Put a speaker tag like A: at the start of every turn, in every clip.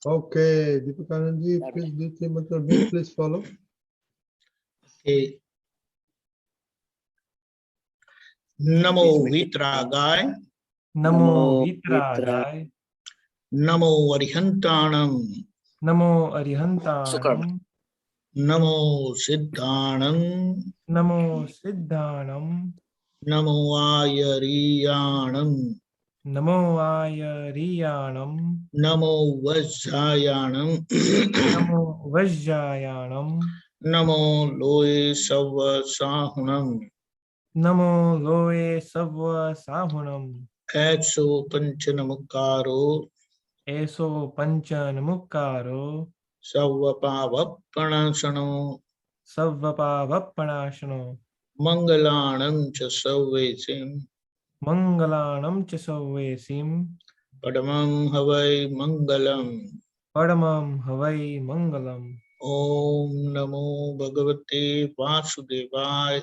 A: Okay, Deepakanandji, please do the mantra. Please follow.
B: Okay. Namo Vitragaya.
C: Namo Vitragaya.
B: Namo Arihantanam.
C: Namo Arihantanam.
B: Namo Siddhanam.
C: Namo Siddhanam.
B: Namo Ayariyanam.
C: Namo Ayariyanam.
B: Namo Vajjayanam.
C: Namo Vajjayanam.
B: Namo Loe Sava Sahunam.
C: Namo Loe Savva Sahunam.
B: Ekso Panchanamukaro.
C: Eso Panchanamukaro.
B: Savvapavappanasano.
C: Savvapavappanashano.
B: Mangalanam cha Savvesim.
C: Mangalanam cha Savvesim.
B: Padamam Havai Mangalam.
C: Padamam Havai Mangalam.
B: Om Namo Bhagavate Vasudevaya.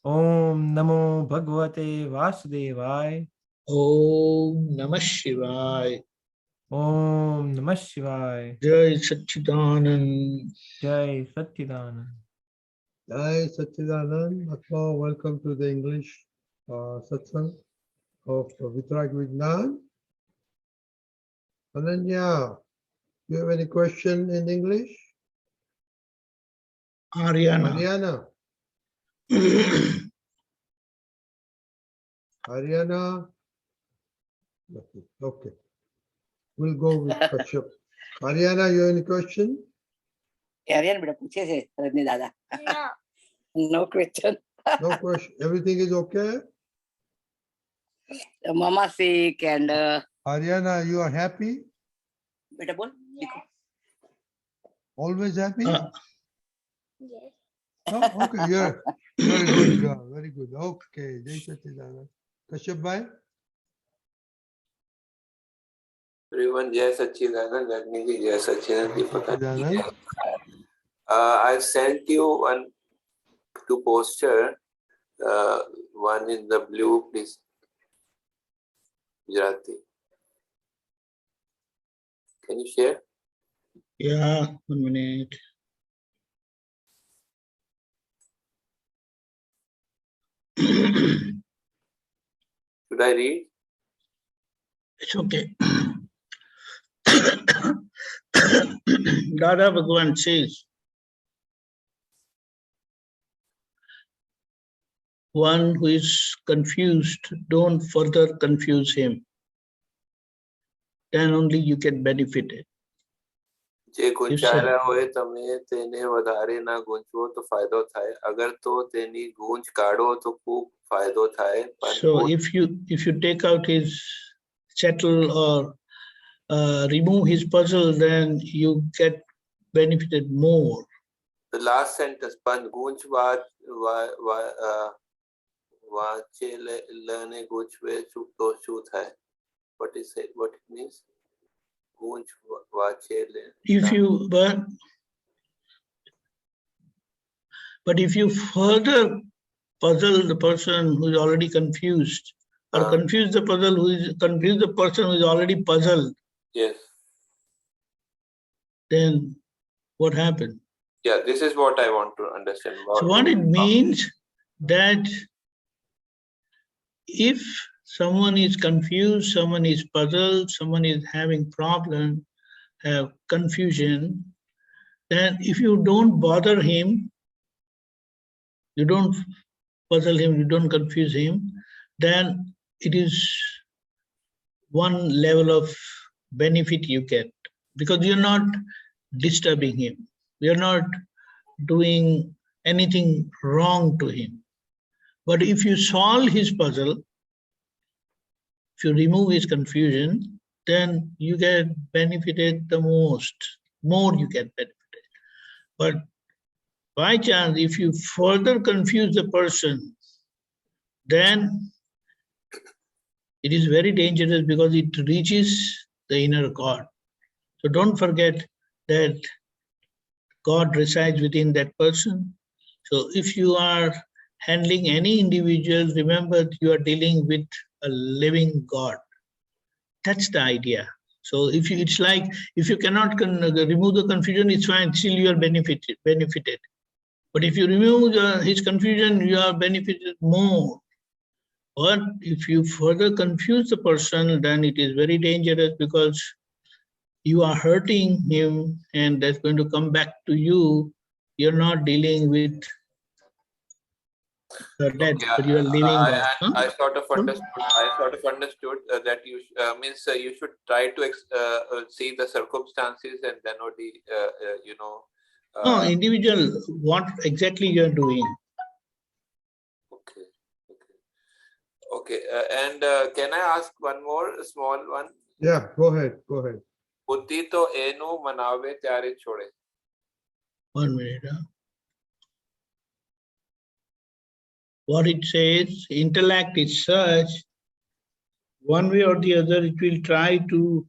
C: Om Namo Bhagavate Vasudevaya.
B: Om Namah Shivaya.
C: Om Namah Shivaya.
B: Jai Satchidanand.
C: Jai Satchidanand.
A: Jai Satchidanand. Atma, welcome to the English Satsang of Vitrag Vignan. Ananya, do you have any question in English?
B: Ariana.
A: Haryana. Haryana. Okay. We'll go with Kashyap. Haryana, you have any question?
D: Aryan beta puche se Rajni Dada. No question.
A: No question. Everything is okay?
D: Mama sick and
A: Haryana, you are happy?
D: beta bol.
A: Always happy?
B: Yes.
A: Oh, okay, you're very good girl. Very good. Okay, Jai Satchidanand. Kashyap bhai?
E: Everyone, Jai Satchidanand, Rajni ji, Jai Satchidanand, Deepakanandji.
A: Satchidanand.
E: I've sent you two posters, one in the blue, please, Gujarati. Can you share?
B: Yeah, 1 minute.
E: Should I read?
B: It's okay. Dada Bhagwan says, one who is confused, don't further confuse him. Then only you get benefited.
E: જે ગુંચાયેલા હોય તમે તેને વધારે ના ગૂંચવો તો ફાયદો થાય અગર તો તેની ગૂંચ કાઢો તો ખૂબ ફાયદો થાય.
B: So if you take out his settle or remove his puzzle, then you get benefited more.
E: The last sentence, પણ ગૂંચ વાંચે લને ગૂંચવે તો શું થાય? What it means? ગૂંચ વાંચે લે.
B: But if you further puzzle the person who is already confused, or confuse the person who is already puzzled,
E: yes,
B: then what happened?
E: Yeah, this is what I want to understand.
B: So what it means that if someone is confused, someone is puzzled, someone is having problem, have confusion, then if you don't bother him, you don't puzzle him, you don't confuse him, then it is one level of benefit you get, because you're not disturbing him. You're not doing anything wrong to him. But if you solve his puzzle, if you remove his confusion, then you get benefited the most. More you get benefited. But by chance, if you further confuse the person, then it is very dangerous because it reaches the inner God. So don't forget that God resides within that person. So if you are handling any individual, remember you are dealing with a living God. That's the idea. So if you, it's like if you cannot remove the confusion, it's fine. Still you are benefited. But if you remove his confusion, you are benefited more. But if you further confuse the person, then it is very dangerous because you are hurting him, and that's going to come back to you. You're not dealing with the death,
E: Okay,
B: but you are living that.
E: I sort of understood that you means you should try to see the circumstances and then only you know.
B: No, individual, what exactly you are doing.
E: Okay. Okay. And can I ask one more small one?
A: Yeah, go ahead.
E: Buddhi to enu manave tyare chode.
B: 1 minute. What it says, intellect is such, one way or the other, it will try to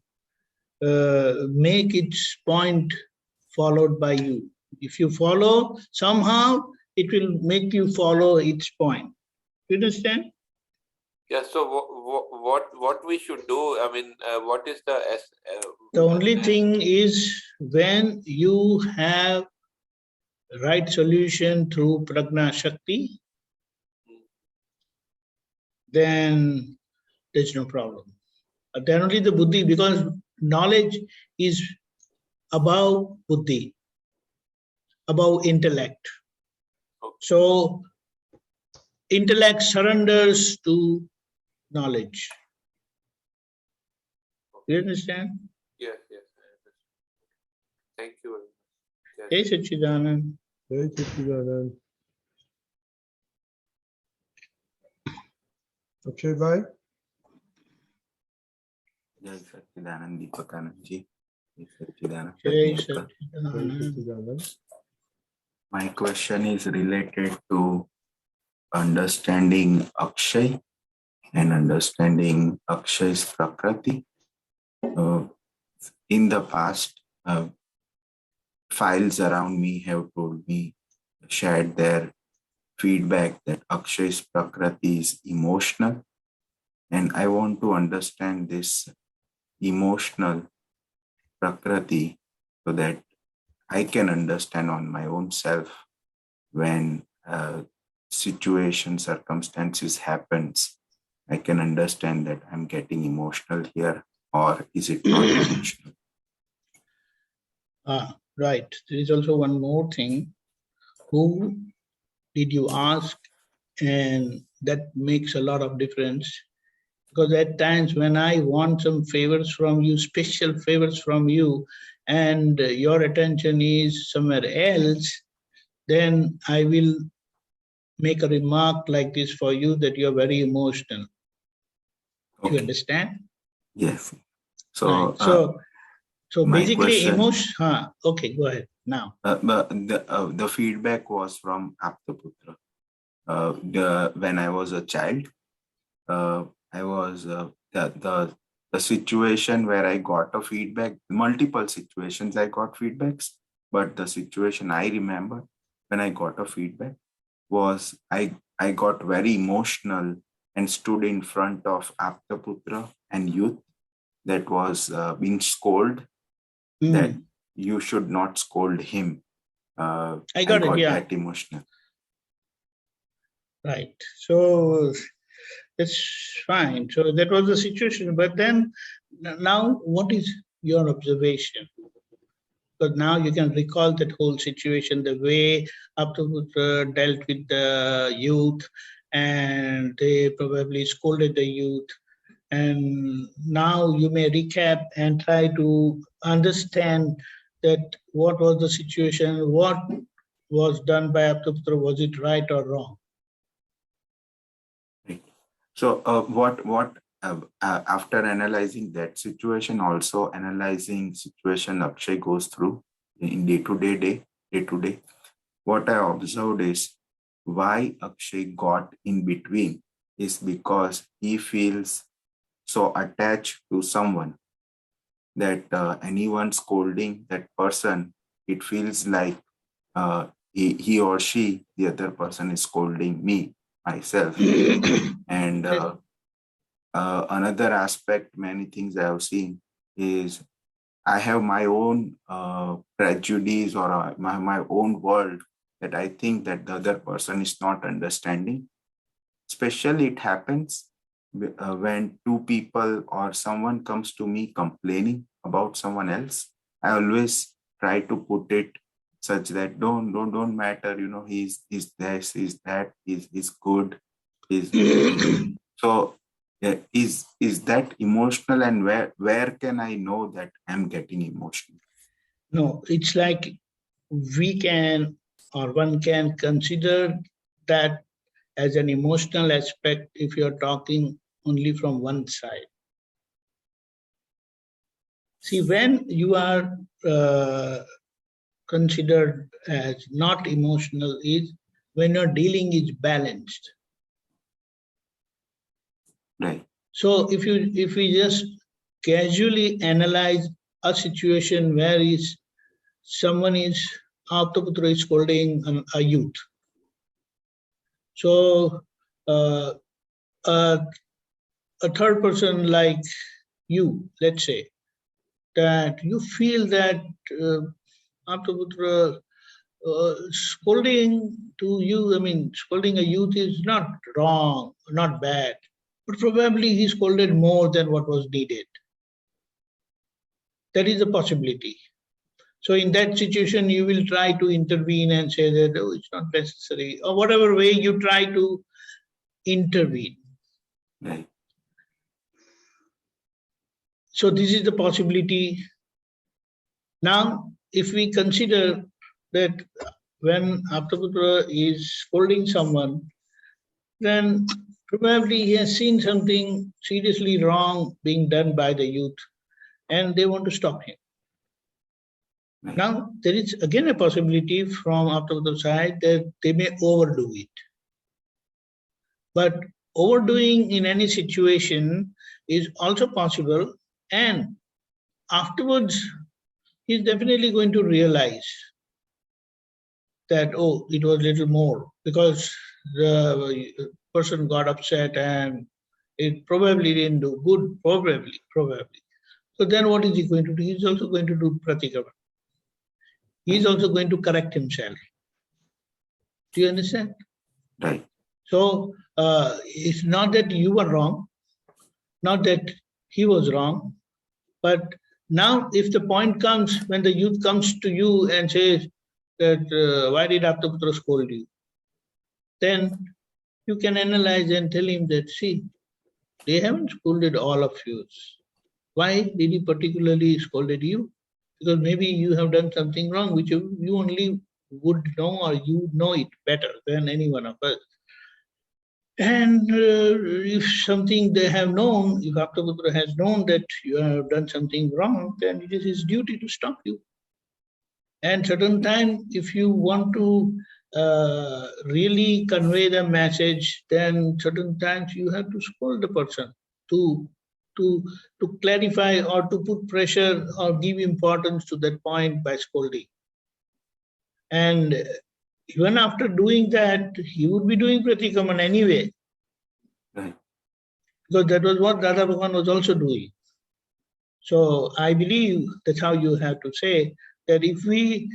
B: make its point followed by you. If you follow, somehow it will make you follow its point. You understand?
E: Yeah. So what we should do? I mean, what is the
B: The only thing is when you have right solution through prajna shakti, then there's no problem. Then only the buddhi, because knowledge is above buddhi, above intellect. So intellect surrenders to knowledge. You understand?
E: Yes. Thank you very much.
B: Hey, Sachidanand.
A: Jai Satchidanand. Akshay bhai?
F: Jai Satchidanand Deepakanandji. Jai Satchidanand.
B: Jai
A: Jai
B: Satchidanand.
A: Satchidanand.
F: My question is related to understanding Akshay and understanding Akshay's Prakruti. In the past, files around me have shared their feedback that Akshay's Prakruti is emotional. And I want to understand this emotional Prakruti so that I can understand on my own self when circumstances happens. I can understand that I'm getting emotional here, or is it not emotional?
B: Right. There is also one more thing. Who did you ask? And that makes a lot of difference. Because at times when I want some favors from you, special favors from you, and your attention is somewhere else, then I will make a remark like this for you that you're very emotional.
F: Okay.
B: You understand?
F: Yes.
B: So,
F: So,
B: so
F: my
B: basically
F: question-
B: emotion. Okay, go ahead now.
F: the feedback was from Aptputra. When I was a child, I was the situation where I got a feedback, multiple situations I got feedbacks, but the situation I remember when I got a feedback was I got very emotional and stood in front of Aptputra and youth that was being scolded that you should not scold him.
B: I got it, yeah.
F: That emotional.
B: Right. So it's fine. So that was the situation. But then now what is your observation? Because now you can recall that whole situation, the way Aptputra dealt with the youth, and they probably scolded the youth. And now you may recap and try to understand that what was the situation, what was done by Aptputra, was it right or wrong?
F: So after analyzing that situation, also analyzing situation Akshay goes through in day to day, what I observed is why Akshay got in between is because he feels so attached to someone that anyone scolding that person, it feels like he or she, the other person is scolding myself. And another aspect, many things I have seen, is I have my own prejudice or my own world that I think that the other person is not understanding. Especially it happens when two people or someone comes to me complaining about someone else. I always try to put it such that don't matter, he's this, he's that, he's good, he's so is that emotional, and where can I know that I'm getting emotional?
B: No, it's like we can, or one can consider that as an emotional aspect if you're talking only from one side. See, when you are considered as not emotional is when your dealing is balanced.
F: Right.
B: So if we just casually analyze a situation where someone is Aptputra is scolding a youth. So a third person like you, let's say, that you feel that Aptputra scolding to you, I mean, scolding a youth is not wrong, not bad, but probably he scolded more than what was needed. That is a possibility. So in that situation, you will try to intervene and say that, oh, it's not necessary, or whatever way you try to intervene.
F: Right.
B: So this is the possibility. Now, if we consider that when Aptputra is scolding someone, then probably he has seen something seriously wrong being done by the youth, and they want to stop him.
F: Right.
B: Now, there is again a possibility from Aptputra's side that they may overdo it. But overdoing in any situation is also possible, and afterwards, he's definitely going to realize that, oh, it was a little more, because the person got upset and it probably didn't do good, probably. So then what is he going to do? He's also going to do pratikama. He's also going to correct himself. Do you understand?
F: Right.
B: So it's not that you were wrong, not that he was wrong, but now if the point comes when the youth comes to you and says that why did Aptputra scold you? Then you can analyze and tell him that, see, they haven't scolded all of you. Why did he particularly scolded you? Because maybe you have done something wrong, which you only would know, or you know it better than any one of us. And if something they have known, if Aptputra has known that you have done something wrong, then it is his duty to stop you. And certain time, if you want to really convey the message, then certain times you have to scold the person to clarify or to put pressure or give importance to that point by scolding. And even after doing that, he would be doing pratikaman anyway.
F: Right.
B: Because that was what Dada Bhagwan was also doing. So I believe that's how you have to say that if we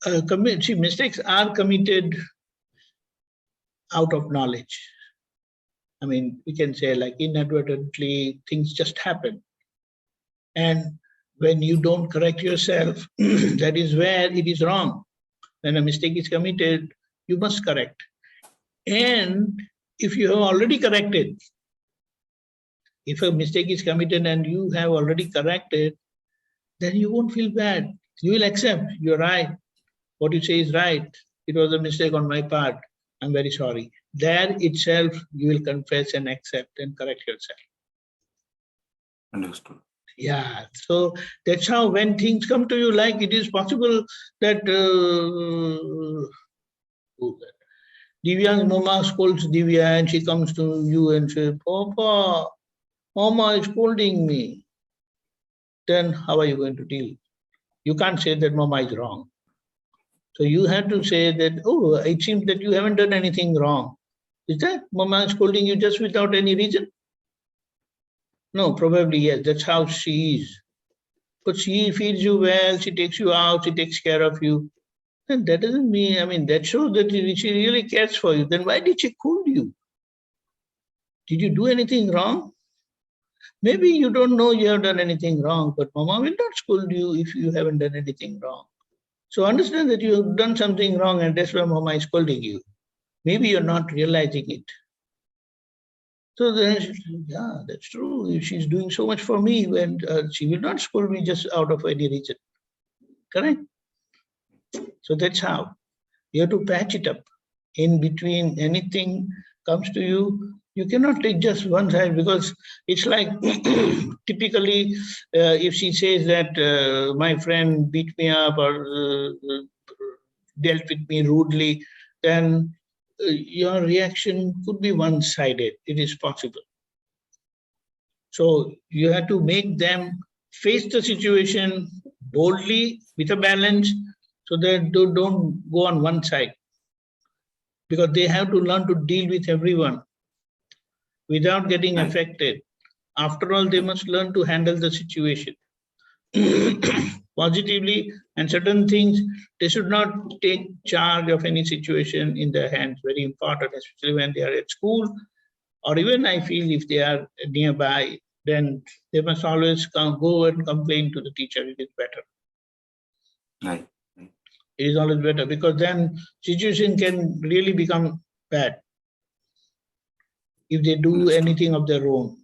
B: mistakes are committed out of knowledge. I mean, we can say like inadvertently things just happen. And when you don't correct yourself, that is where it is wrong. When a mistake is committed, you must correct. And if you have already corrected, if a mistake is committed and you have already corrected, then you won't feel bad. You will accept, you're right. What you say is right. It was a mistake on my part. I'm very sorry. There itself, you will confess and accept and correct yourself.
F: Understood.
B: Yeah, so that's how when things come to you, like it is possible that Divya's mama scolds Divya and she comes to you and says, Papa, Mama is scolding me. Then how are you going to deal? You can't say that Mama is wrong. So you have to say that, oh, it seems that you haven't done anything wrong. Is that Mama is scolding you just without any reason? No, probably yes, that's how she is. but she feeds you well, she takes you out, she takes care of you. And that doesn't mean, I mean, that shows that she really cares for you. Then why did she scold you? Did you do anything wrong? Maybe you don't know you have done anything wrong, but Mama will not scold you if you haven't done anything wrong. So understand that you have done something wrong and that's why Mama is scolding you. Maybe you're not realizing it. So then, yeah, that's true. If she's doing so much for me, when she will not scold me just out of any reason. Correct? So that's how. You have to patch it up. In between anything comes to you, you cannot take just one side, because it's like typically if she says that my friend beat me up or dealt with me rudely, then your reaction could be one-sided. It is possible. So you have to make them face the situation boldly with a balance, so that they don't go on one side. Because they have to learn to deal with everyone without getting affected. After all, they must learn to handle the situation positively, and certain things, they should not take charge of any situation in their hands. Very important, especially when they are at school, or even I feel if they are nearby, then they must always go and complain to the teacher. It is better.
F: Right.
B: It is always better, because then situation can really become bad if they do anything of their own.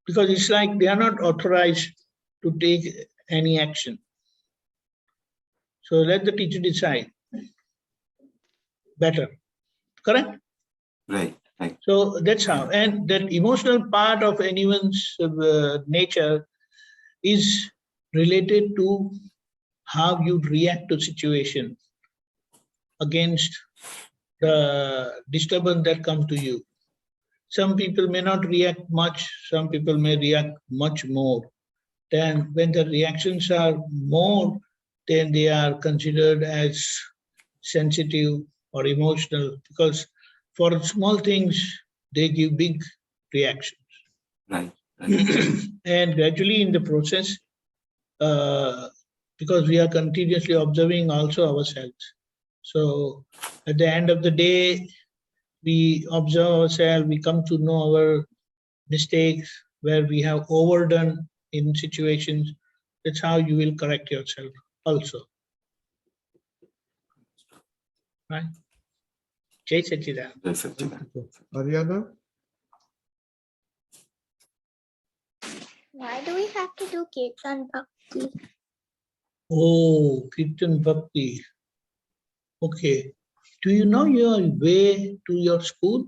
B: Because it's like they are not authorized to take any action. So let the teacher decide. Better. Correct?
F: Right.
B: So that's how. And that emotional part of anyone's nature is related to how you react to situation against the disturbance that comes to you. Some people may not react much, some people may react much more. Then when the reactions are more, then they are considered as sensitive or emotional, because for small things, they give big reactions.
F: Right.
B: And gradually in the process, because we are continuously observing also ourselves. So at the end of the day, we observe ourselves, we come to know our mistakes, where we have overdone in situations. That's how you will correct yourself also. Right? Jai Sachidananda.
F: Jai Sachidananda.
A: Ariana?
G: Why do we have to do Kirtan Bhakti?
B: Oh, Kirtan Bhakti. Okay. Do you know your way to your school?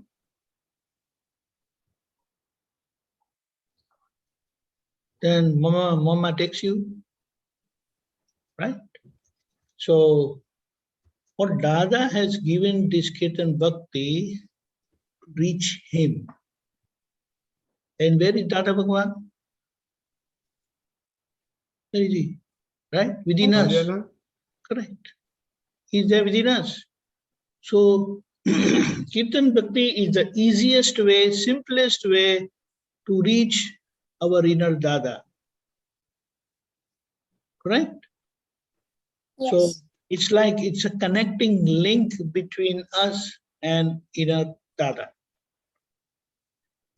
B: Then Mama takes you, right? So, what Dada has given this Kirtan Bhakti to reach him. And where is Dada Bhagwan? Where is he? Right? Within us.
A: Ariana?
B: Correct. He is there within us. So, Kirtan Bhakti is the easiest way, simplest way to reach our inner Dada. Correct?
G: Yes.
B: So, it's like it's a connecting link between us and inner Dada.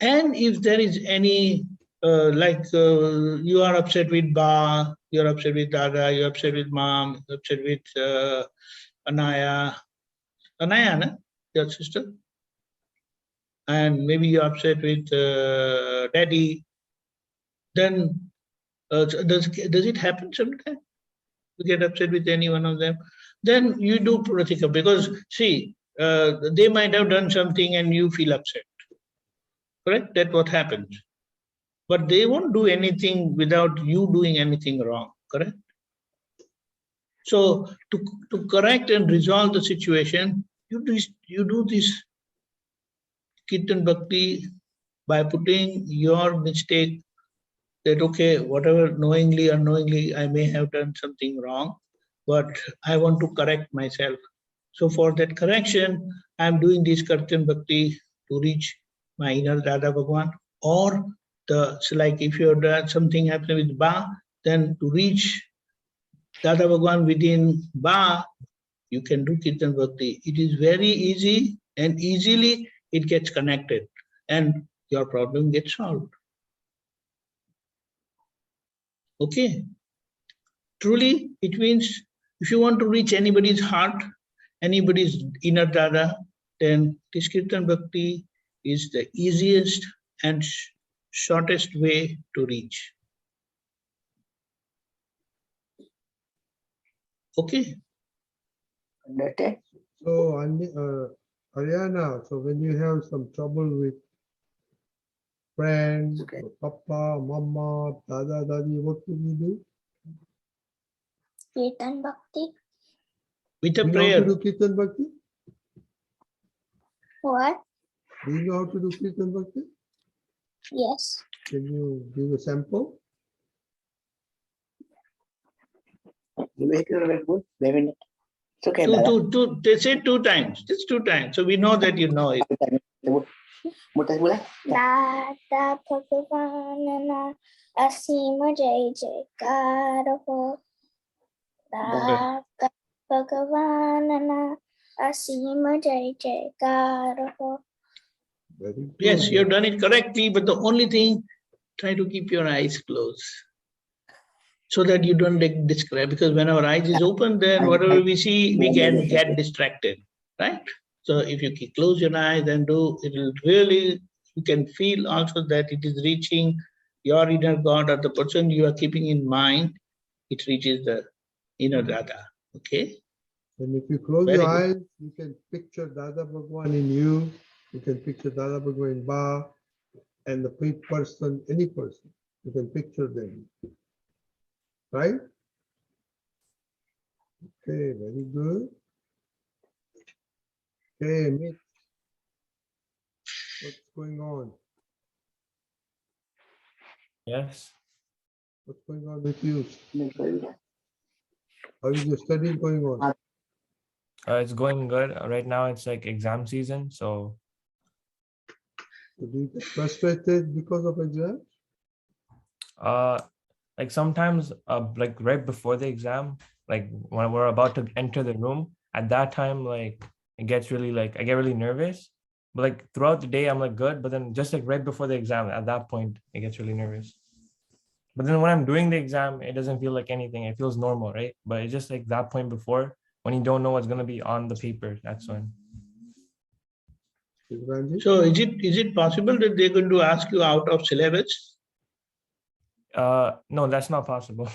B: And if there is any, you are upset with Ba, you're upset with Dada, you're upset with Mom, you're upset with Anaya, no? Your sister, and maybe you're upset with Daddy, then does it happen sometimes? You get upset with any one of them? Then you do pratika, because see, they might have done something and you feel upset. Correct? That's what happens. But they won't do anything without you doing anything wrong. Correct? So to correct and resolve the situation, you do this Kirtan Bhakti by putting your mistake, that okay, whatever, knowingly or unknowingly, I may have done something wrong, but I want to correct myself. So for that correction, I am doing this Kirtan Bhakti to reach my inner Dada Bhagwan, or So like if you're done something happening with Ba, then to reach Dada Bhagwan within Ba, you can do Kirtan Bhakti. It is very easy and easily it gets connected and your problem gets solved. Okay. Truly, it means if you want to reach anybody's heart, anybody's inner Dada, then this Kirtan Bhakti is the easiest and shortest way to reach. Okay.
D: Understand?
A: So, Ariana, so when you have some trouble with friends,
D: Okay.
A: Papa, Mama, Dada, Dadi, what would you do?
G: Kirtan Bhakti.
B: With
A: Do
B: a
A: you know how
B: prayer.
A: to do Kirtan Bhakti?
G: What?
A: Do you know how to do Kirtan Bhakti?
G: Yes.
A: Can you give a sample?
D: Wait a minute. It's okay, Dada.
B: They say 2 times, just 2 times. So we know that you know it.
G: Dada Bhagavanana Asima Jai Jaikara Ho. Dada Bhagavanana Asima Jai Jaikara Ho.
A: Very good.
B: Yes, you've done it correctly, but the only thing, try to keep your eyes closed so that you don't describe, because when our eyes is open, then whatever we see, we can get distracted, right? So if you close your eyes and do, it will really, you can feel also that it is reaching your inner God or the person you are keeping in mind, it reaches the inner Dada, okay?
A: And if you close
B: Very
A: your
B: good.
A: eyes, you can picture Dada Bhagwan in you. You can picture Dada Bhagwan in Ba, and the person, any person. You can picture them. Right? Okay, very good. Okay, Mitch. What's going on?
C: Yes.
A: What's going on with you? How is your study going on?
C: It's going good. Right now it's like exam season, so
A: Do you get frustrated because of exams?
C: like sometimes like right before the exam, like when we're about to enter the room, at that time like it gets really like I get really nervous. But like throughout the day I'm like good, but then just like right before the exam, at that point it gets really nervous. But then when I'm doing the exam, it doesn't feel like anything. It feels normal, right? But it's just like that point before when you don't know what's gonna be on the paper. That's when.
B: So is it possible that they're going to ask you out of syllabus
C: No, that's not possible.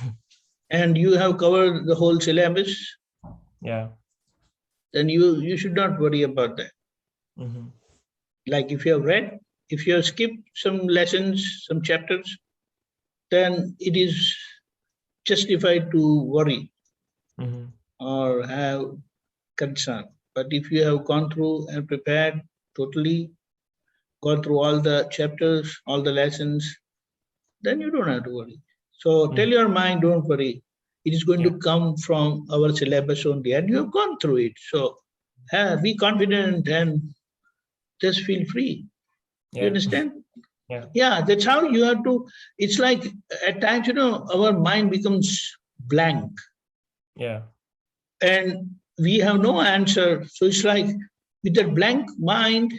B: and you have covered the whole syllabus?
C: Yeah.
B: Then you should not worry about that.
C: Mm-hmm.
B: Like if you have read, if you have skipped some lessons, some chapters, then it is justified to worry
C: Mm-hmm.
B: or have concern. But if you have gone through and prepared totally, gone through all the chapters, all the lessons, then you don't have to worry. So tell your mind, don't worry. It is going to come from our syllabus only, and you have gone through it. So be confident and just feel free.
C: Yeah.
B: You understand?
C: Yeah.
B: Yeah, that's how you have to. It's like at times, our mind becomes blank
C: Yeah.
B: and we have no answer. So it's like with that blank mind,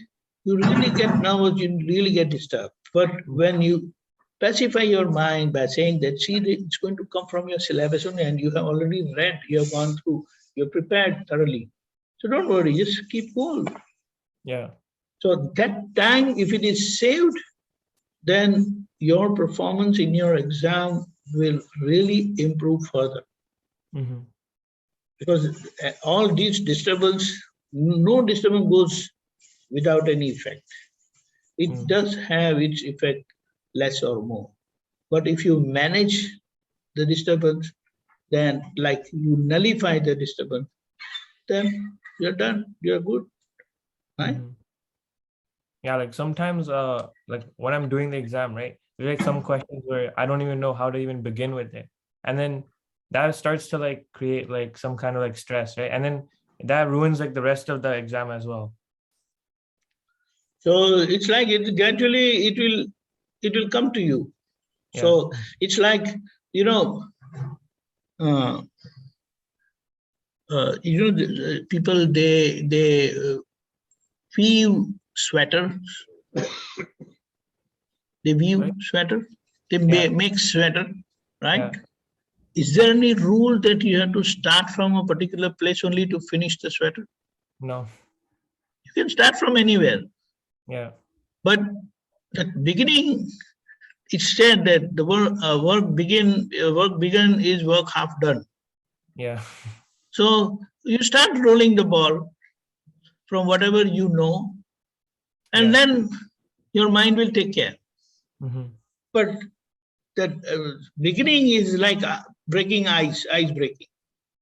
B: you really get nervous, you really get disturbed. But when you pacify your mind by saying that, see, it's going to come from your syllabus only, and you have already read, you have gone through, you're prepared thoroughly. So don't worry, just keep cool.
C: Yeah.
B: So that time, if it is saved, then your performance in your exam will really improve further.
C: Mm-hmm.
B: Because all these disturbance, no disturbance goes without any effect. It does have its effect, less or more. But if you manage the disturbance, then like you nullify the disturbance, then you're done, you're good, right?
C: Mm-hmm. Yeah, like sometimes like when I'm doing the exam, right, there's like some questions where I don't even know how to even begin with it, and then that starts to like create like some kind of like stress, right, and then that ruins like the rest of the exam as well.
B: So it's like it gradually it will it will come to you.
C: Yeah.
B: So it's like, the people, they weave sweaters. They weave
C: Right.
B: sweater. They
C: Yeah.
B: make sweater, right?
C: Yeah.
B: Is there any rule that you have to start from a particular place only to finish the sweater?
C: No.
B: You can start from anywhere.
C: Yeah.
B: But at beginning, it's said that the work begun is work half done.
C: Yeah.
B: So you start rolling the ball from whatever you know, and
C: Yeah.
B: then your mind will take care.
C: Mhm.
B: But that beginning is like breaking ice breaking.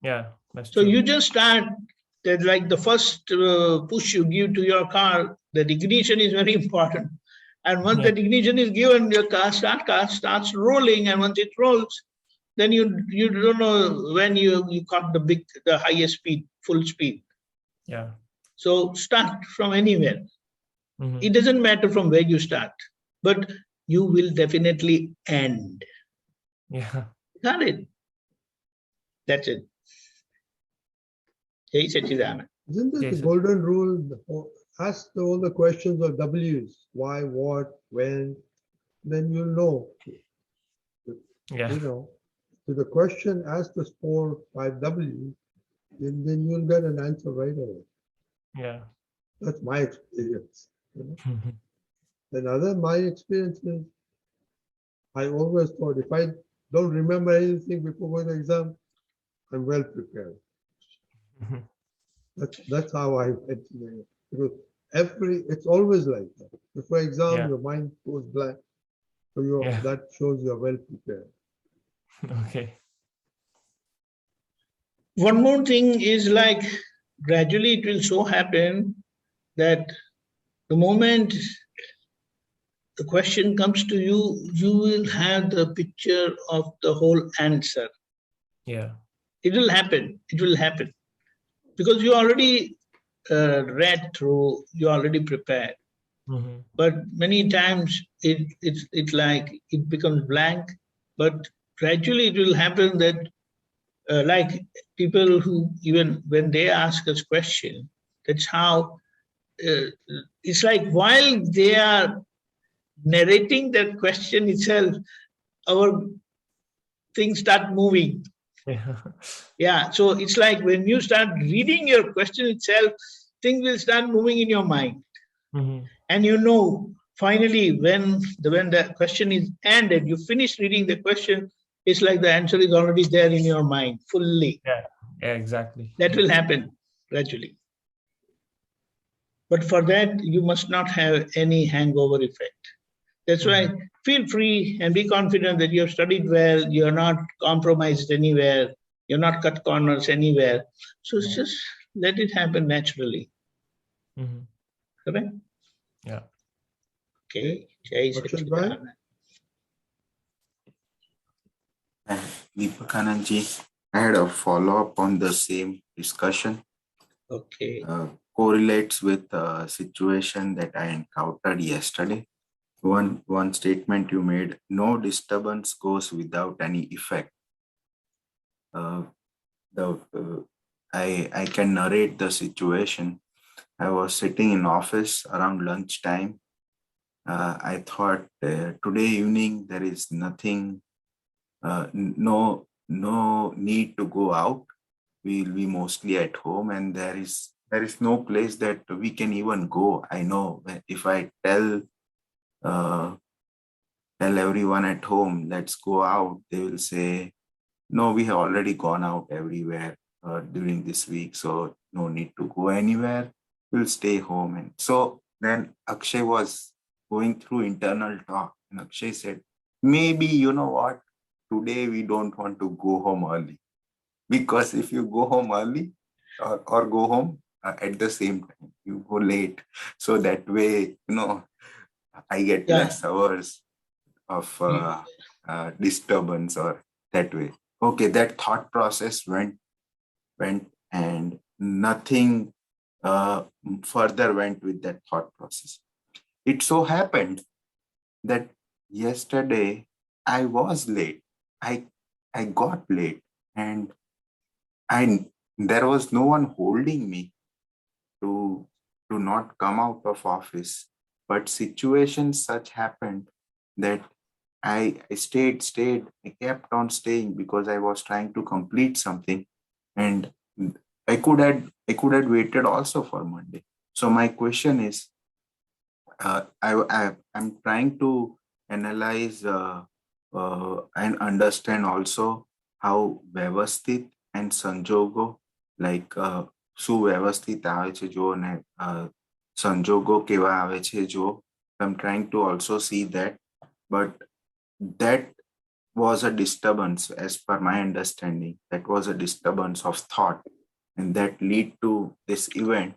C: Yeah. That's
B: So
C: true.
B: you just start, that like the first push you give to your car, the ignition is very important. And once
C: Yeah.
B: that ignition is given, your car starts rolling, and once it rolls, then you don't know when you caught the highest speed, full speed.
C: Yeah.
B: So start from anywhere.
C: Mhm.
B: It doesn't matter from where you start, but you will definitely end.
C: Yeah.
B: Got it? That's it. Jai Satchidana.
A: Isn't it the
C: Yes.
A: golden rule? Ask all the questions of W's. Why, what, when, then you'll know.
C: Yeah.
A: You know, to the question, ask the 5 W's, then you'll get an answer right away.
C: Yeah.
A: That's my experience. And my experience is, I always thought if I don't remember anything before going to the exam, I'm well prepared. That's how I went to the, because it's always like that. Before exam,
C: Yeah.
A: your mind goes blank. So
C: Yeah.
A: that shows you're well prepared.
C: Okay.
B: One more thing is like, gradually it will so happen that the moment the question comes to you, you will have the picture of the whole answer.
C: Yeah.
B: It will happen. It will happen. Because you already read through, you already prepared.
C: Mhm.
B: But many times it's like it becomes blank. But gradually it will happen that like people who, even when they ask us question, that's how it's like while they are narrating that question itself, our things start moving.
C: Yeah.
B: Yeah, so it's like when you start reading your question itself, things will start moving in your mind.
C: Mhm.
B: And finally, when the question is ended, you finish reading the question, it's like the answer is already there in your mind fully.
C: Yeah. Yeah. Exactly.
B: That will happen gradually. But for that, you must not have any hangover effect. That's why feel free and be confident that you have studied well, you're not compromised anywhere, you're not cut corners anywhere. So it's just let it happen naturally.
C: Mhm.
B: Correct?
C: Yeah.
B: Okay. Jai
A: Akshay,
B: Satchidananda.
F: Deepakanandji, I had a follow-up on the same discussion.
B: Okay.
F: Correlates with a situation that I encountered yesterday. One statement you made: no disturbance goes without any effect. I can narrate the situation. I was sitting in office around lunchtime. I thought today evening there is nothing, no need to go out. We'll be mostly at home, and there is no place that we can even go. I know if I tell everyone at home, let's go out, they will say, no, we have already gone out everywhere during this week, so no need to go anywhere. We'll stay home. And so then Akshay was going through internal talk, and Akshay said, maybe, you know what, today we don't want to go home early, because if you go home early or go home at the same time, you go late. So that way, I get less hours of disturbance, or that way. Okay, that thought process went, and nothing further went with that thought process. It so happened that yesterday I was late. I got late, and there was no one holding me to not come out of office. But situations such happened that I stayed. I kept on staying because I was trying to complete something, and I could have waited also for Monday. So my question is, I'm trying to analyze and understand also how Vyavasthit and Sanjogo, like સુવ્યવસ્થિત આવે છે જો અને સંજોગો કેવા આવે છે જો. I'm trying to also see that, but that was a disturbance as per my understanding. That was a disturbance of thought, and that lead to this event.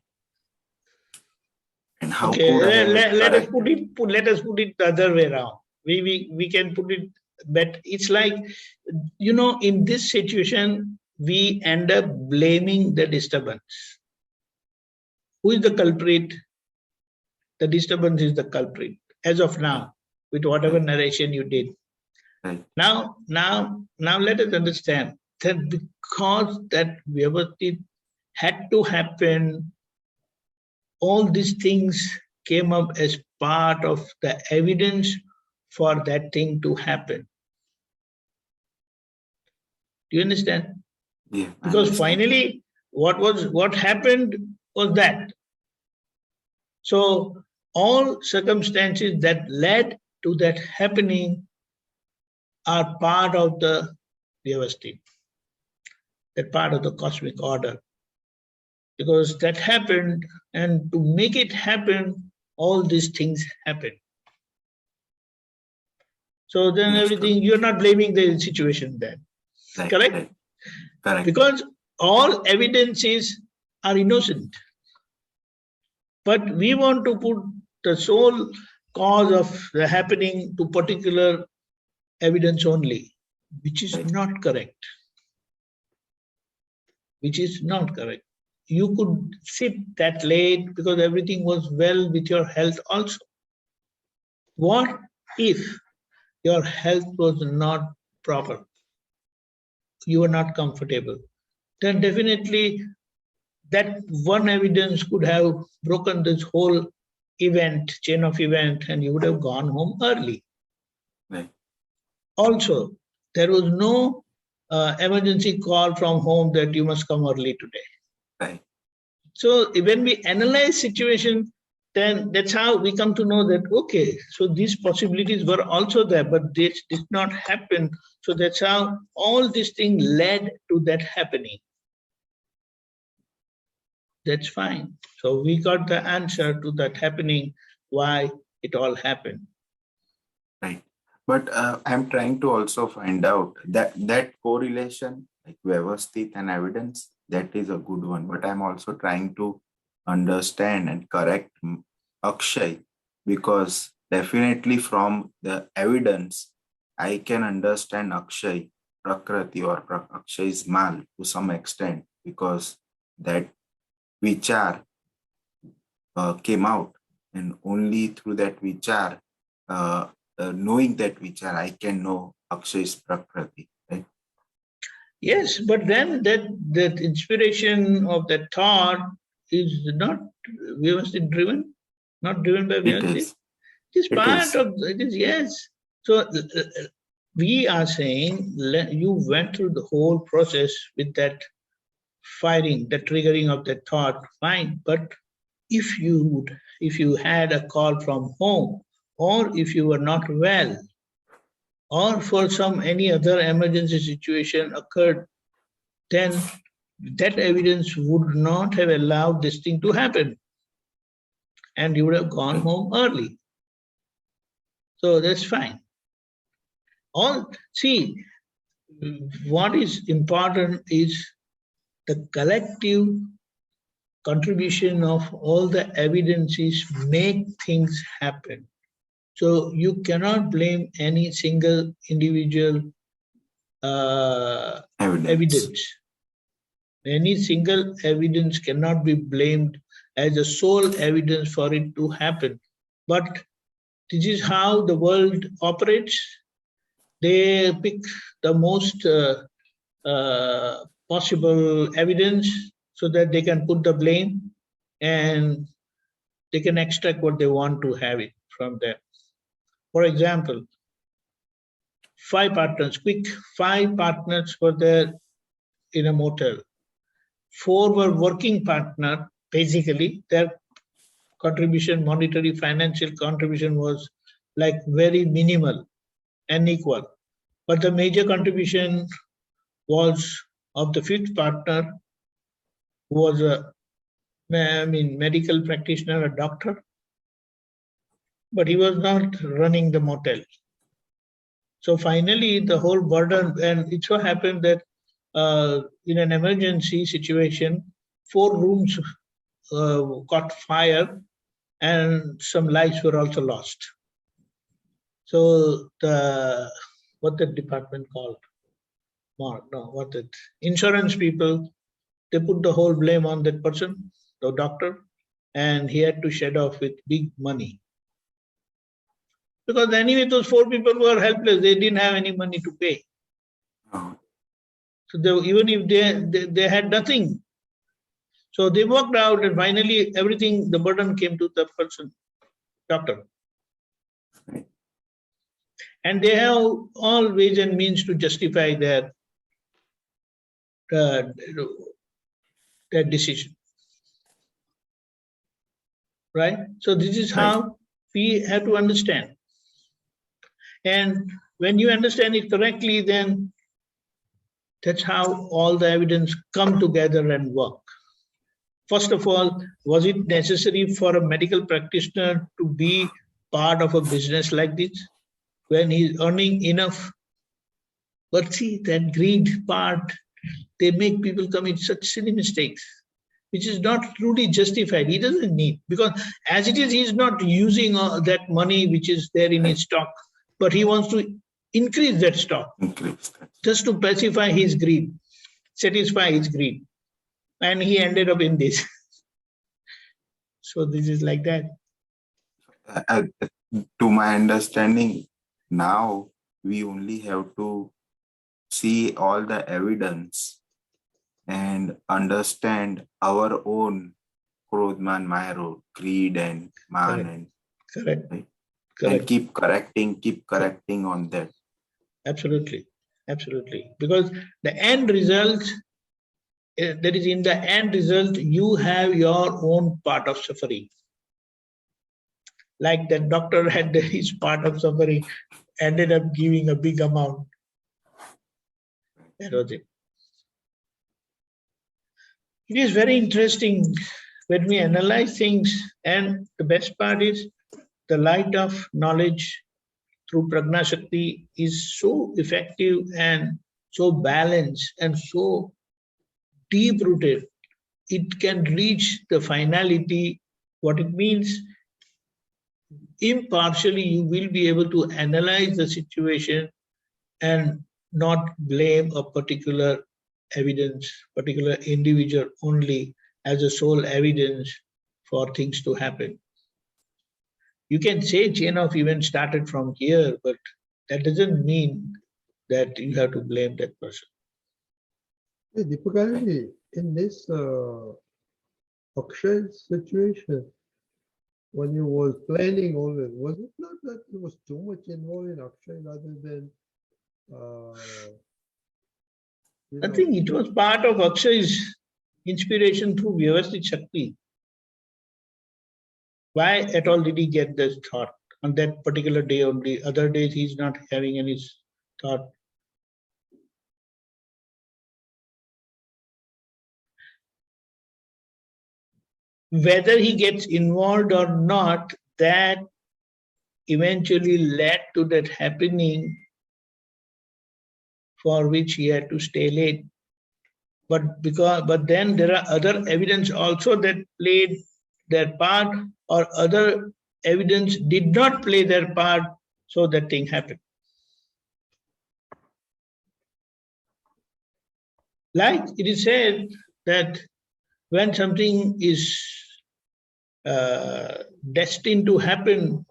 F: And how could I
B: let us put it the other way around. We can put it, but it's like, in this situation we end up blaming the disturbance. Who is the culprit? The disturbance is the culprit as of now, with whatever narration you did.
F: Right.
B: Now let us understand that because that Vyavasthit had to happen, all these things came up as part of the evidence for that thing to happen. Do you understand?
F: Yeah.
B: Because finally, what happened was that. So all circumstances that led to that happening are part of the Vyavasthit, that part of the cosmic order. Because that happened, and to make it happen, all these things happen. So then everything, you're not blaming the situation then.
F: Right,
B: Correct?
F: right. Correct.
B: Because all evidences are innocent. But we want to put the sole cause of the happening to particular evidence only, which is not correct. Which is not correct. You could sit that late because everything was well with your health also. What if your health was not proper? You were not comfortable. Then definitely that one evidence could have broken this whole event, chain of event, and you would have gone home early.
F: Right.
B: Also, there was no emergency call from home that you must come early today.
F: Right.
B: So when we analyze situation, then that's how we come to know that, okay, so these possibilities were also there, but this did not happen. So that's how all these things led to that happening. That's fine. So we got the answer to that happening, why it all happened.
F: Right. But I'm trying to also find out that correlation, like Vyavasthit and evidence, that is a good one. But I'm also trying to understand and correct Akshay, because definitely from the evidence, I can understand Akshay, Prakruti or Akshay's mal to some extent, because that vichar came out, and only through that vichar, knowing that vichar, I can know Akshay's Prakruti, right?
B: Yes, but then that inspiration of that thought is not Vyavasthit driven, not driven by Vyavasthit. It is part of it is, yes. So we are saying you went through the whole process with that firing, the triggering of that thought, fine. But if you had a call from home, or if you were not well, or for any other emergency situation occurred, then that evidence would not have allowed this thing to happen, and you would have gone home early. So that's fine. What is important is the collective contribution of all the evidences make things happen. So you cannot blame any single individual evidence. Any single evidence cannot be blamed as a sole evidence for it to happen. But This is how the world operates. They pick the most possible evidence so that they can put the blame and they can extract what they want to have it from them. For example, 5 partners were there in a motel. 4 were working partner. Basically, their contribution, monetary, financial contribution was like very minimal and equal. But the major contribution was of the 5th partner, who was a medical practitioner, a doctor, but he was not running the motel. So finally, the whole burden, and it so happened that in an emergency situation, 4 rooms caught fire and some lives were also lost. So what the department called? Insurance people, they put the whole blame on that person, the doctor, and he had to shed off with big money. Because anyway, those 4 people were helpless. They didn't have any money to pay. So even if they had nothing. So they worked out, and finally everything, the burden came to the person, doctor. And they have all ways and means to justify their decision. Right? So this is how we have to understand. And when you understand it correctly, then that's how all the evidence come together and work. First of all, was it necessary for a medical practitioner to be part of a business like this when he's earning enough? But see, that greed part, they make people commit such silly mistakes, which is not truly justified. He doesn't need, because as it is, he's not using that money which is there in his stock, but he wants to increase that stock just to pacify his greed, satisfy his greed. And he ended up in this. So this is like that.
F: To my understanding, now we only have to see all the evidence and understand our own Krodman, Mayro, greed and man.
B: Correct.
F: Right?
B: Correct.
F: And keep correcting on that.
B: Absolutely. Because the end result, that is, in the end result, you have your own part of suffering. Like that doctor had his part of suffering, ended up giving a big amount. That was it. It is very interesting when we analyze things, and the best part is the light of knowledge through Prajna Shakti is so effective and so balanced and so deep-rooted. It can reach the finality. What it means, impartially you will be able to analyze the situation and not blame a particular evidence, particular individual only as a sole evidence for things to happen. You can say chain of events started from here, but that doesn't mean that you have to blame that person.
A: Hey, Deepakanandji, in this Akshay situation, when you was planning all this, was it not that there was too much involved in Akshay rather than
B: I think it was part of Akshay's inspiration through Vyavasthit Shakti. Why at all did he get this thought on that particular day only? Other days he's not having any thought. Whether he gets involved or not, that eventually led to that happening for which he had to stay late. But then there are other evidence also that played their part, or other evidence did not play their part, so that thing happened. Like it is said that when something is destined to happen,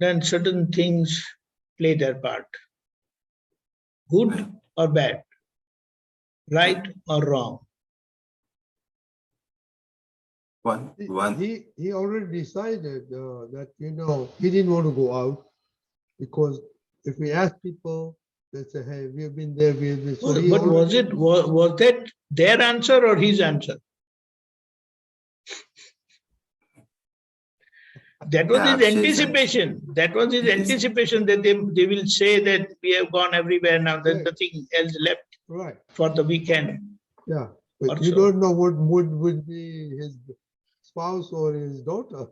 B: then certain things play their part. Good or bad, right or wrong.
A: He already decided that, he didn't want to go out, because if we ask people, they say, hey, we have been there, we have been. So
B: But was that their answer or his answer? That was his anticipation. That was his anticipation that they will say that we have gone everywhere now, there's nothing else left for the weekend.
A: Yeah, but you don't know what would be his spouse or his daughter.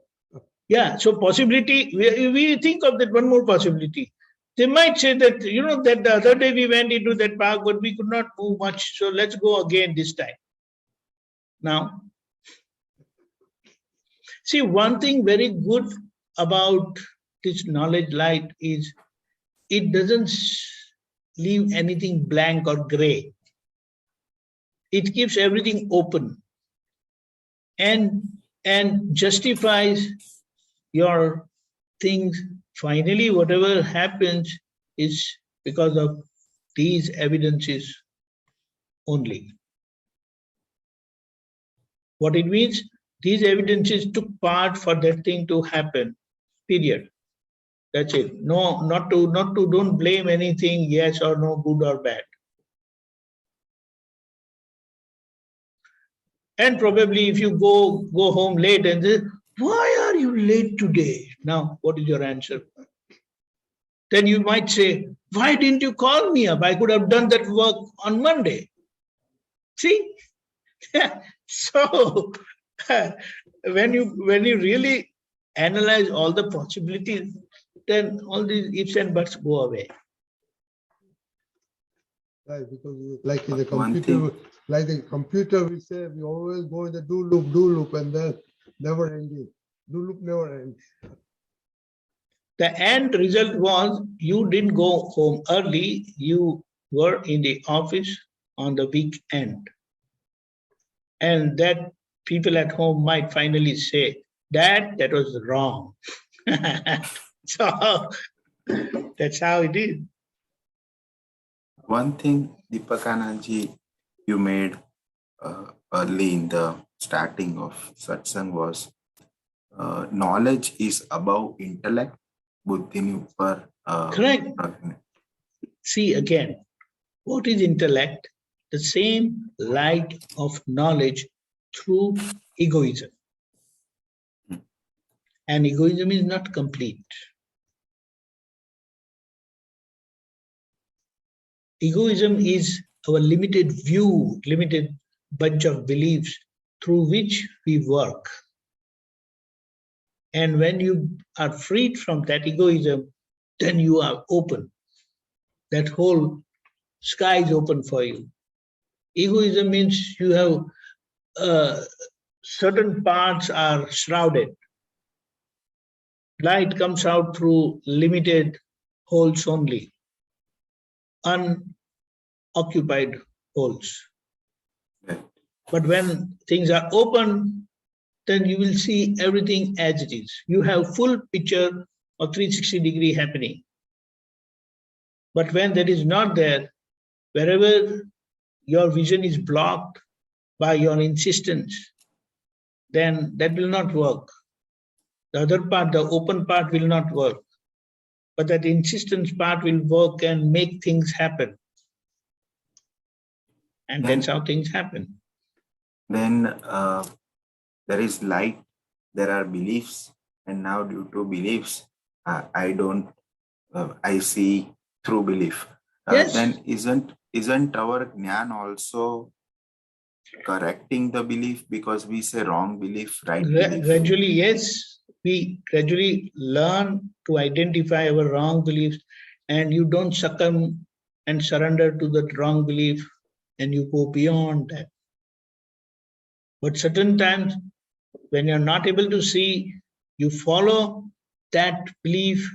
B: Yeah, so possibility, we think of that one more possibility. They might say that, that the other day we went into that park, but we could not move much, so let's go again this time. Now, see, one thing very good about this knowledge light is it doesn't leave anything blank or gray. It keeps everything open and justifies your things. Finally, whatever happens is because of these evidences only. What it means, these evidences took part for that thing to happen, period. That's it. No, don't blame anything, yes or no, good or bad. And probably if you go home late and say, why are you late today? Now, what is your answer? Then you might say, why didn't you call me up? I could have done that work on Monday. See? So, when you really analyze all the possibilities, then all these ifs and buts go away.
A: Right, because like in the computer, we say we always go in the do loop, and then never ending. Do loop never ends.
B: The end result was you didn't go home early, you were in the office on the weekend. And that people at home might finally say, that was wrong. So that's how it is.
F: One thing, Deepakanandji, you made early in the starting of satsang was knowledge is above intellect. Buddhi
B: Correct. See again, what is intellect? The same light of knowledge through egoism. And egoism is not complete. Egoism is our limited view, limited bunch of beliefs through which we work. And when you are freed from that egoism, then you are open. That whole sky is open for you. Egoism means you have certain parts are shrouded. Light comes out through limited holes only, unoccupied holes. But when things are open, then you will see everything as it is. You have full picture of 360-degree happening. But when that is not there, wherever your vision is blocked by your insistence, then that will not work. The other part, the open part, will not work. But that insistence part will work and make things happen. And that's how things happen.
F: Then there is light, there are beliefs, and now due to beliefs, I see through belief.
B: Yes.
F: Then isn't our jnana also correcting the belief, because we say wrong belief, right belief?
B: Gradually, yes. We gradually learn to identify our wrong beliefs, and you don't succumb and surrender to that wrong belief, and you go beyond that. But certain times, when you're not able to see, you follow that belief,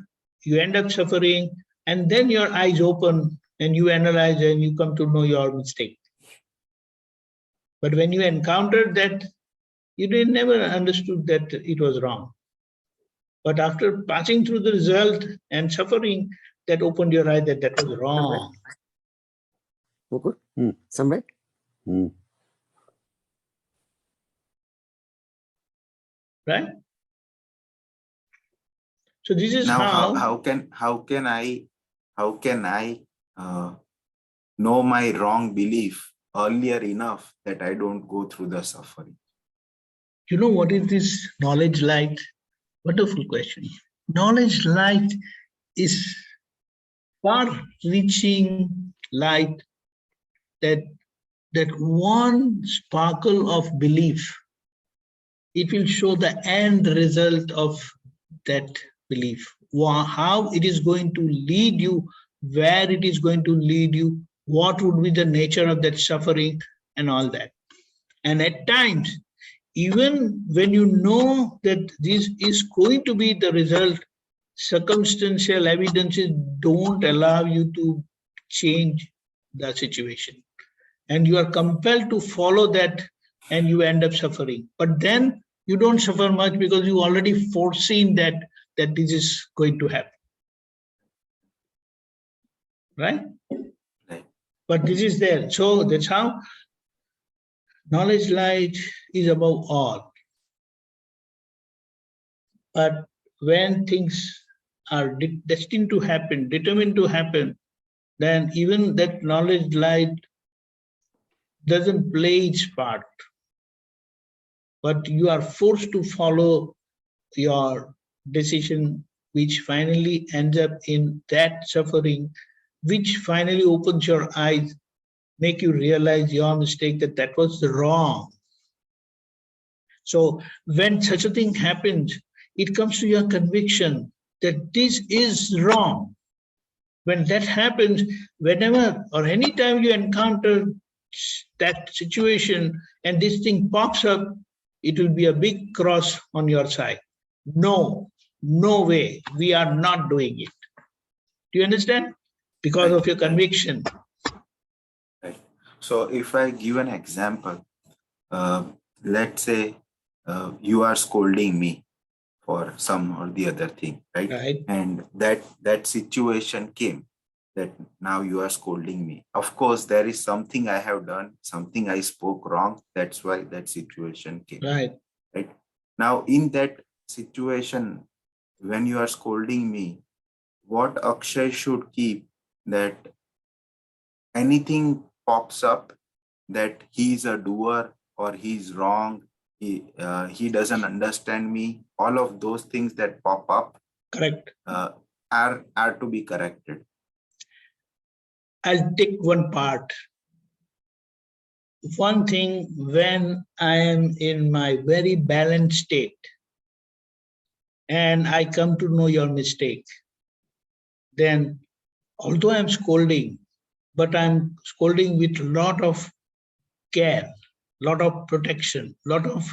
B: you end up suffering, and then your eyes open and you analyze and you come to know your mistake. But when you encountered that, you never understood that it was wrong. But after passing through the result and suffering, that opened your eye that that was wrong.
H: Somewhere?
B: Right? So this is
F: Now, how can I know my wrong belief earlier enough that I don't go through the suffering?
B: You know what is this knowledge light? Wonderful question. Knowledge light is far-reaching light that one sparkle of belief, it will show the end result of that belief. How it is going to lead you, where it is going to lead you, what would be the nature of that suffering and all that. And at times, even when you know that this is going to be the result, circumstantial evidences don't allow you to change the situation. And you are compelled to follow that and you end up suffering. But then you don't suffer much because you already foreseen that this is going to happen. Right?
F: Right.
B: But this is there. So that's how knowledge light is above all. But when things are destined to happen, determined to happen, then even that knowledge light doesn't play its part. But you are forced to follow your decision, which finally ends up in that suffering, which finally opens your eyes, make you realize your mistake, that was wrong. So when such a thing happens, it comes to your conviction that this is wrong. When that happens, whenever or anytime you encounter that situation and this thing pops up, it will be a big cross on your side. No way, we are not doing it. Do you understand? Because of your conviction.
F: Right. So if I give an example, let's say you are scolding me for some or the other thing, right?
B: Right.
F: And that situation came, that now you are scolding me. Of course, there is something I have done, something I spoke wrong. That's why that situation came.
B: Right.
F: Right. Now, in that situation, when you are scolding me, what Akshay should keep, that anything pops up that he's a doer or he's wrong, he doesn't understand me, all of those things that pop up,
B: Correct.
F: Are to be corrected.
B: I'll take one part. One thing, when I am in my very balanced state and I come to know your mistake, then although I'm scolding, but I'm scolding with a lot of care, lot of protection, lot of,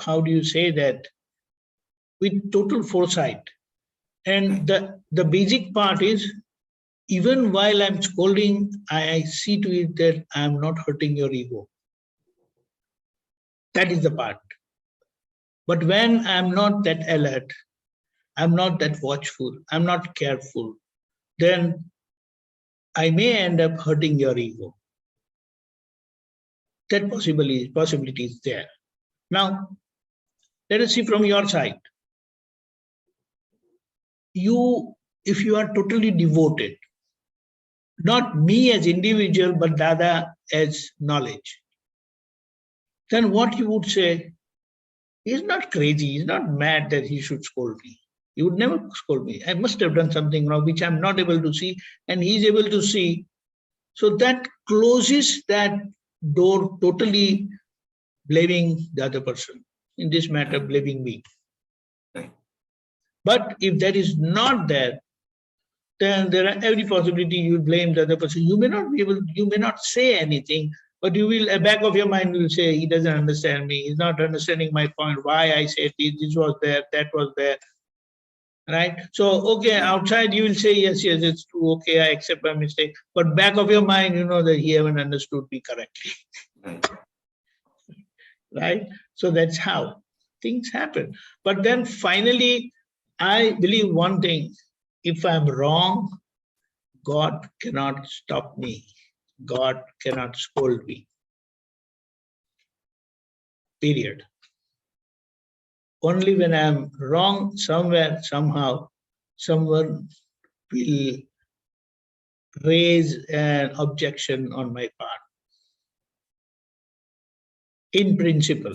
B: how do you say that, with total foresight. And the basic part is, even while I'm scolding, I see to it that I'm not hurting your ego. That is the part. But when I'm not that alert, I'm not that watchful, I'm not careful, then I may end up hurting your ego. That possibility is there. Now, let us see from your side. If you are totally devoted, not me as individual, but Dada as knowledge, then what you would say, he's not crazy, he's not mad that he should scold me. He would never scold me. I must have done something wrong, which I'm not able to see, and he's able to see. So that closes that door, totally blaming the other person. In this matter, blaming me.
F: Right.
B: But if that is not there, then there are every possibility you blame the other person. You may not say anything, but you will, at the back of your mind, will say, he doesn't understand me, he's not understanding my point, why I said this was there, that was there. Right? So, okay, outside you will say, yes, it's true, okay, I accept my mistake. But back of your mind, you know that he haven't understood me correctly.
F: Right.
B: Right? So that's how. things happen. But then finally, I believe one thing, if I'm wrong, God cannot stop me. God cannot scold me. Period. Only when I'm wrong somewhere, somehow, someone will raise an objection on my part. In principle.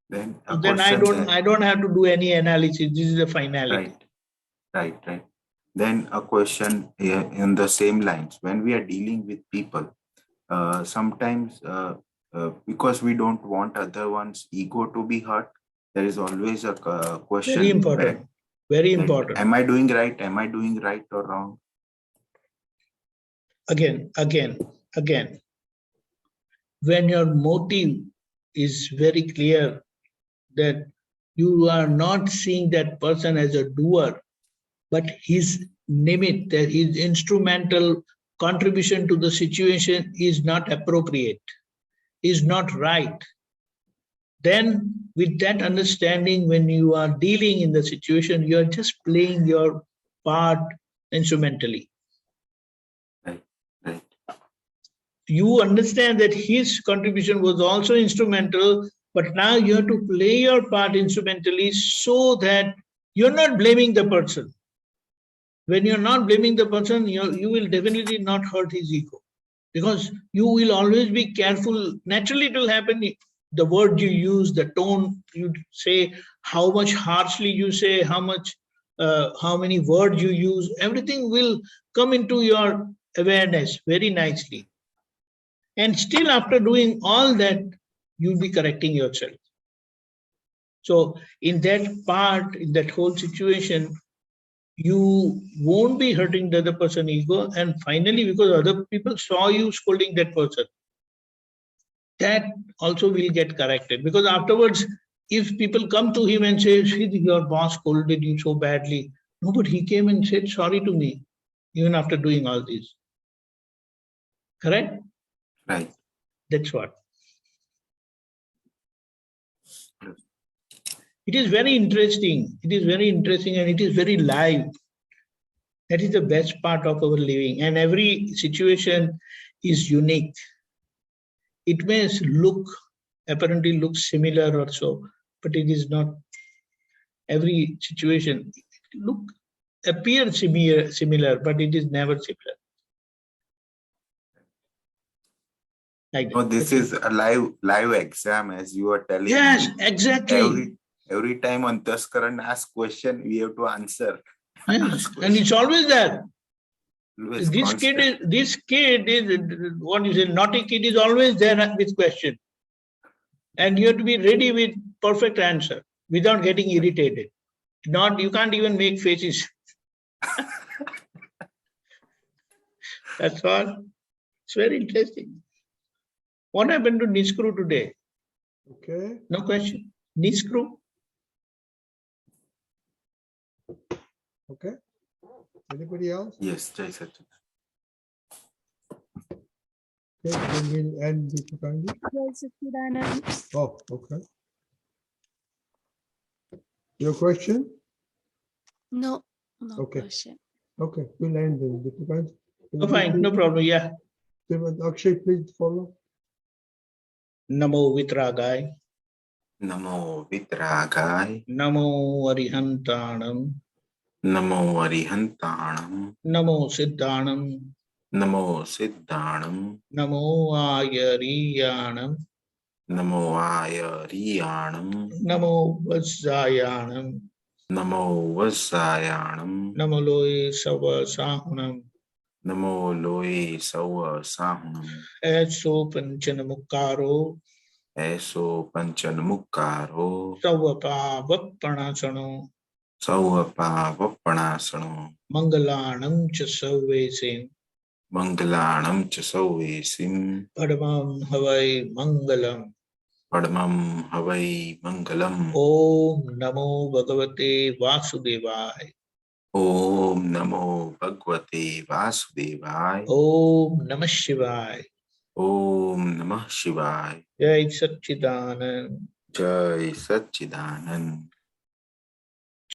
F: Then
B: I don't have to do any analysis. This is the finality.
F: Right. Then a question in the same lines. When we are dealing with people, sometimes because we don't want other one's ego to be hurt, there is always a question.
B: Very important. Very important.
F: Am I doing right? Am I doing right or wrong?
B: Again. When your motive is very clear that you are not seeing that person as a doer, but his nimit, that his instrumental contribution to the situation is not appropriate, is not right, then with that understanding, when you are dealing in the situation, you are just playing your part instrumentally.
F: Right.
B: You understand that his contribution was also instrumental, but now you have to play your part instrumentally so that you're not blaming the person. When you're not blaming the person, you will definitely not hurt his ego, because you will always be careful. Naturally, it will happen. The word you use, the tone you say, how much harshly you say, how many words you use, everything will come into your awareness very nicely. And still after doing all that, you'll be correcting yourself. So in that part, in that whole situation, you won't be hurting the other person's ego. And finally, because other people saw you scolding that person, that also will get corrected. Because afterwards, if people come to him and say, your boss scolded you so badly. No, but he came and said sorry to me, even after doing all this. Correct?
F: Right.
B: That's what. It is very interesting. It is very interesting and it is very live. That is the best part of our living. And every situation is unique. It may apparently look similar or so, but it is not. Every situation appears similar, but it is never similar. Like
F: no, this is a live exam, as you are telling.
B: Yes,
F: me.
B: exactly.
F: Every time on Taskaran asks question, we have to answer.
B: Yes, and it's always there.
F: Always
B: This kid is what you say, naughty kid is always there with question. And you have to be ready with perfect answer without getting irritated. You can't even make faces. That's all. It's very interesting. What happened to Niskru today?
A: Okay.
B: No question. Niskru?
A: Okay. Anybody else?
F: Yes, Jai Sachin.
A: Okay, then we'll end the Deepakanandji. Oh, okay. Your question?
H: No
A: Okay.
H: question.
A: Okay, we'll end the Deepakanandji.
B: Oh, fine, no problem. Yeah.
A: Akshay, please follow.
B: Namo Vitragai.
F: Namo Vitragai.
B: Namo Arihantanam.
F: Namo Arihantanam.
B: Namo Siddhanam.
F: Namo Siddhanam.
B: Namo Ayariyanam.
F: Namo Ayariyanam.
B: Namo Vajjayanam.
F: Namo Vasayanam.
B: Namo Loe Sava Sahunam.
F: Namo Loe Sawa Sahunam.
B: Eso Panchanamukaro.
F: Eso Panchanamukaro.
B: Savapa Vappanasano.
F: Sauvapa Vappanasano.
B: Mangalanam cha Savesim.
F: Mangalanam cha Sauvesim.
B: Padmam Havai Mangalam.
F: Padmam Havai Mangalam.
B: Om Namo Bhagavate Vasudevaya.
F: Om Namo Bhagavate Vasudevaya.
B: Om Namah Shivaya.
F: Om Namah Shivaya.
B: Jai Satchidanand.
F: Jai Satchidanand.